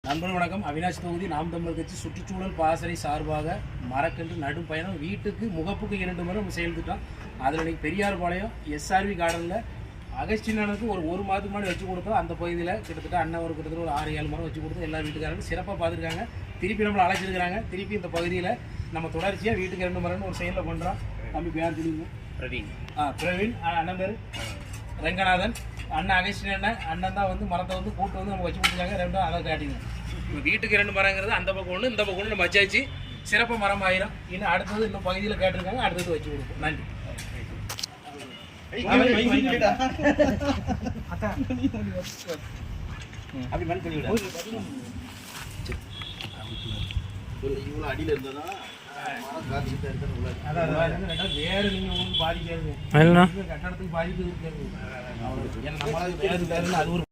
நண்பர் வணக்கம். அவினாஷ் தொகுதி நாம் தமிழர் கட்சி சுற்றுச்சூழல் பாசறை சார்பாக மரக்கன்று நடும் பயணம் வீட்டுக்கு முகப்புக்கு 2 முறை நம்ம செயல்பட்டோம். அதில் இன்றைக்கி பெரியார்பாளையம் SRV கார்டனில் அகஸ்டினனுக்கு ஒரு மாதத்துக்கு முன்னாடி வச்சு கொடுத்தோம். அந்த பகுதியில் கிட்டத்தட்ட அண்ணன் கிட்டத்தட்ட ஒரு 6-7 மரம் வச்சு கொடுத்தோம். எல்லா வீட்டுக்காரங்களும் சிறப்பாக பார்த்துருக்காங்க. திருப்பி நம்மளை அழைச்சிருக்கிறாங்க. திருப்பி இந்த பகுதியில் நம்ம தொடர்ச்சியாக வீட்டுக்கு 2 மரம்னு ஒரு செயலில் பண்ணுறோம். தம்பி பேர் தெரியுங்க? பிரவீன். அண்ணன் பேர் ரங்கநாதன். அண்ணன் அகஸ்டின் அண்ணன் தான் மரத்தை கூட்டு நம்ம வச்சு கொடுத்துருக்காங்க. ரெண்டும் அதை காட்டிங்க. இப்போ வீட்டுக்கு 2 மரங்கிறது அந்த பக்கம் ஒன்று, இந்த பக்கம் ஒன்று நம்ம வச்சாச்சு. சிறப்பு மரம் ஆயிரும். இன்னும் அடுத்தது இன்னும் பகுதியில் கேட்டிருக்காங்க. அடுத்தது வச்சு கொடுப்போம். நன்றி. இவ்வளோ அடியில் இருந்ததா வேறு நீங்கள் பாதிக்காது, கட்டடத்துக்கு பாதிப்பு இருக்காது. நம்மளால வேறு அது ஒரு